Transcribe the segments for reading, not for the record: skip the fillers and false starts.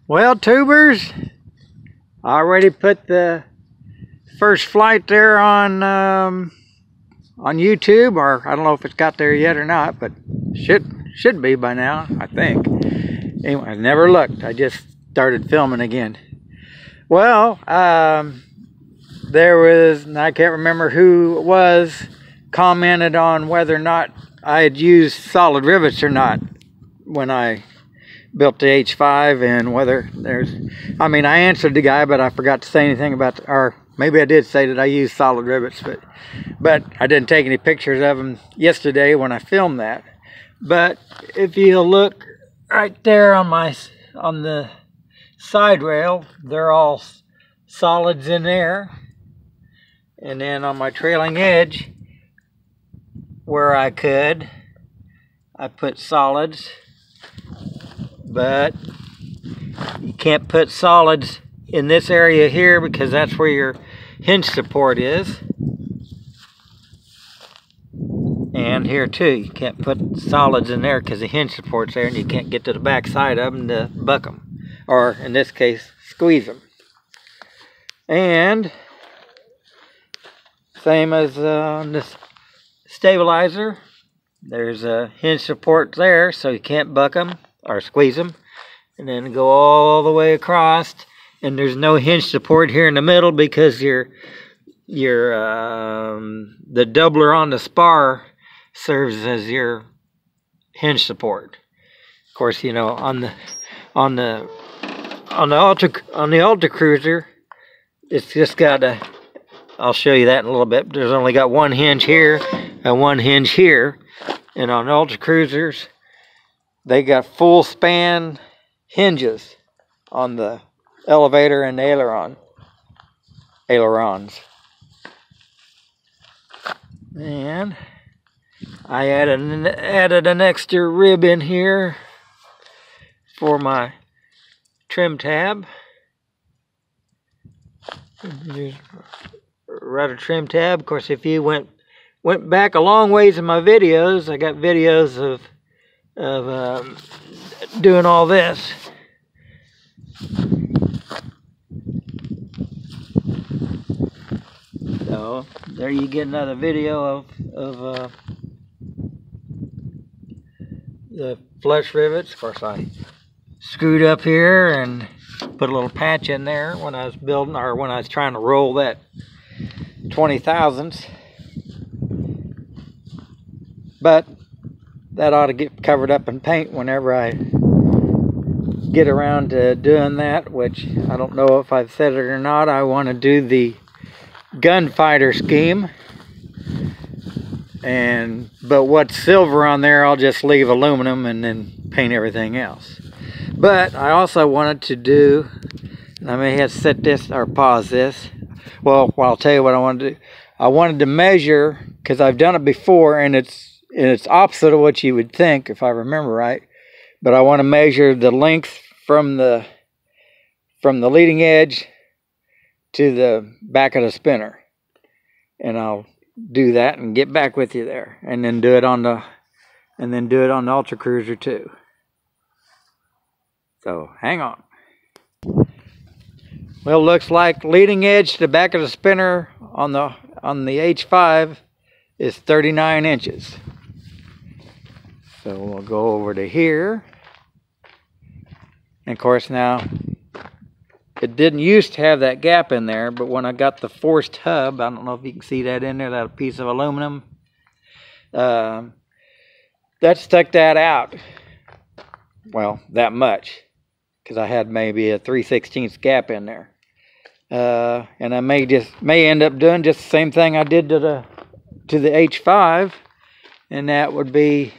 Well, tubers, I already put the first flight there on YouTube, or I don't know if it's got there yet or not, but should be by now, I think. Anyway, I never looked. I just started filming again. Well, there was, and I can't remember who it was, commented on whether or not I had used solid rivets or not when I built the H5, and whether there's, I mean, I answered the guy, but I forgot to say anything about, or maybe I did say that I used solid rivets, but I didn't take any pictures of them yesterday when I filmed that. But if you look right there on the side rail, they're all solids in there. And then on my trailing edge, where I could, I put solids. But you can't put solids in this area here because that's where your hinge support is. And here too, you can't put solids in there because the hinge support's there and you can't get to the back side of them to buck them. Or in this case, squeeze them. And same as on this stabilizer, there's a hinge support there, so you can't buck them or squeeze them, and then go all the way across, and there's no hinge support here in the middle because the doubler on the spar serves as your hinge support. Of course, you know, on the Ultra Cruiser, it's just got a, I'll show you that in a little bit. There's only got one hinge here and one hinge here, and on Ultra Cruisers, they got full span hinges on the elevator and the ailerons. And I added an extra rib in here for my trim tab. There's rudder trim tab. Of course, if you went back a long ways in my videos, I got videos of doing all this. So there you get another video of the flush rivets. Of course, I screwed up here and put a little patch in there when I was building, or when I was trying to roll that 20 thousandths. But that ought to get covered up in paint whenever I get around to doing that, which I don't know if I've said it or not. I want to do the gunfighter scheme, but what's silver on there, I'll just leave aluminum and then paint everything else. But I also wanted to do, and I may have to set this or pause this. Well, I'll tell you what I wanted to do. I wanted to measure, because I've done it before, and it's opposite of what you would think, if I remember right. But I want to measure the length from the leading edge to the back of the spinner, and I'll do that and get back with you there, and then do it on the Ultra Cruiser too. So hang on. Well, looks like leading edge to the back of the spinner on the H5 is 39 inches. So we'll go over to here. And of course now, it didn't used to have that gap in there, but when I got the forced hub, I don't know if you can see that in there, that piece of aluminum, that stuck that out. Well, that much, because I had maybe a 3/16 gap in there. And I may end up doing just the same thing I did to the H5, and that would be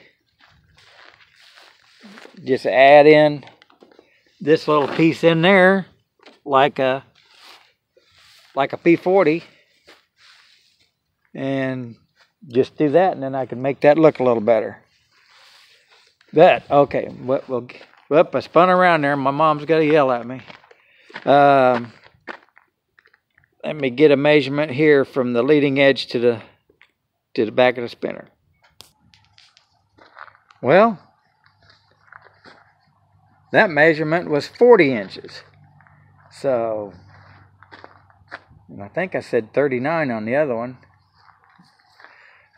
just add in this little piece in there, like a P40, and just do that, and then I can make that look a little better. But okay, whoop, I spun around there. My mom's got to yell at me. Let me get a measurement here from the leading edge to the back of the spinner. Well, that measurement was 40 inches. So, and I think I said 39 on the other one.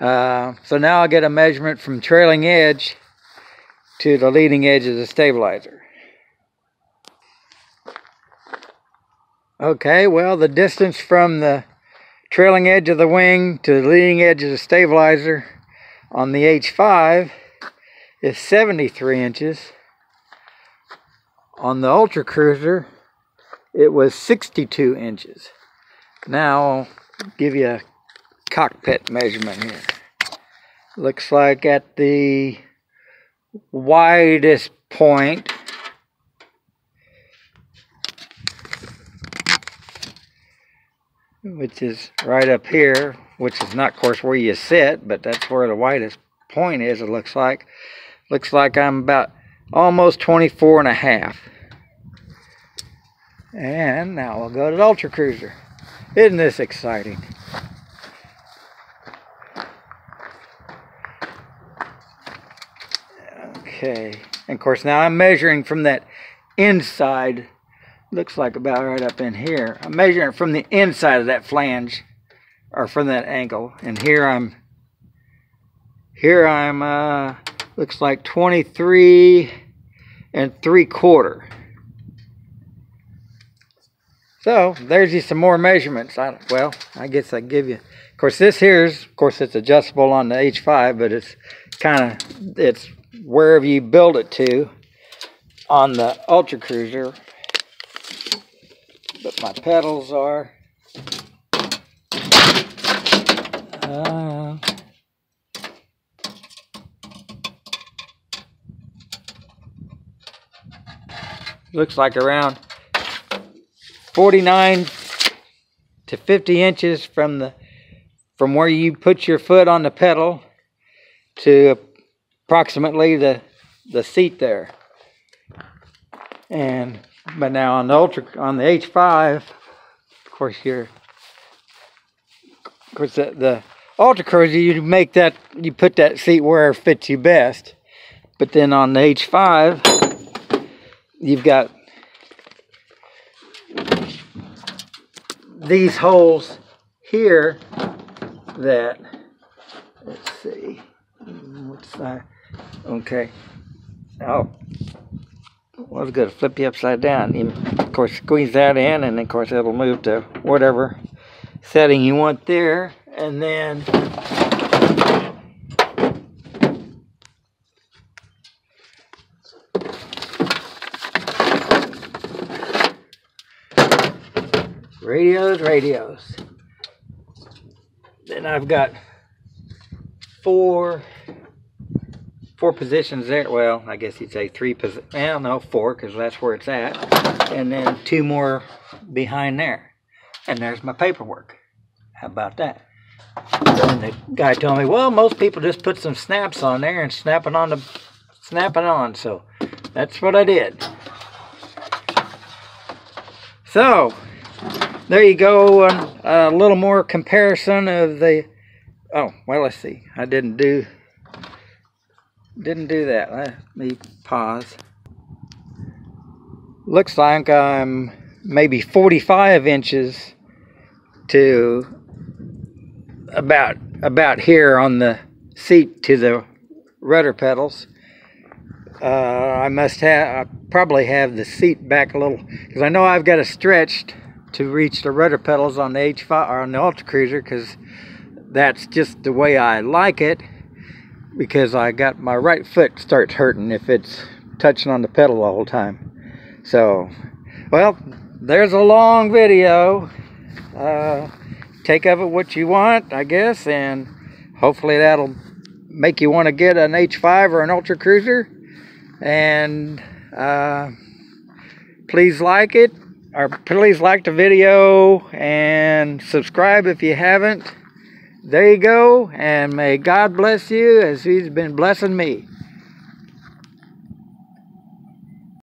So now I'll get a measurement from trailing edge to the leading edge of the stabilizer. Okay, well, the distance from the trailing edge of the wing to the leading edge of the stabilizer on the H5 is 73 inches. On the Ultra Cruiser, it was 62 inches. Now I'll give you a cockpit measurement here. Looks like at the widest point, which is right up here, which is not, of course, where you sit, but that's where the widest point is. It looks like I'm about almost 24 and a half. And now we'll go to the Ultra Cruiser. Isn't this exciting? Okay, and of course now I'm measuring from that inside. Looks like about right up in here. I'm measuring from the inside of that flange, or from that angle, and here I'm looks like 23 3/4. So there's just some more measurements. Well, I guess I give you. Of course, this here's, of course, it's adjustable on the H5, but it's wherever you build it to on the Ultra Cruiser. But my pedals are looks like around 49 to 50 inches from where you put your foot on the pedal to approximately the seat there. But now on the H5, of course, the Ultra Cruiser, you put that seat where it fits you best. But then on the H5, you've got these holes here that, let's see, what's that? Okay. Oh, well, it's going to flip you upside down. You, of course, squeeze that in, and of course it'll move to whatever setting you want there. And then radios. Then I've got four positions there. Well, I guess you'd say three positions. Well, no, four, because that's where it's at. And then two more behind there. And there's my paperwork. How about that? And the guy told me, well, most people just put some snaps on there and snap it on. So that's what I did. So there you go. A little more comparison of the. Oh, well, let's see. I didn't do that. Let me pause. Looks like I'm maybe 45 inches to about here on the seat to the rudder pedals. I probably have the seat back a little, because I know I've got to stretch to reach the rudder pedals on the H5 or on the Ultra Cruiser, because that's just the way I like it. Because I got my right foot starts hurting if it's touching on the pedal the whole time. So, well, there's a long video. Take of it what you want, I guess, and hopefully that'll make you want to get an H5 or an Ultra Cruiser. And please like it, or please like the video and subscribe if you haven't. There you go, and may God bless you as He's been blessing me.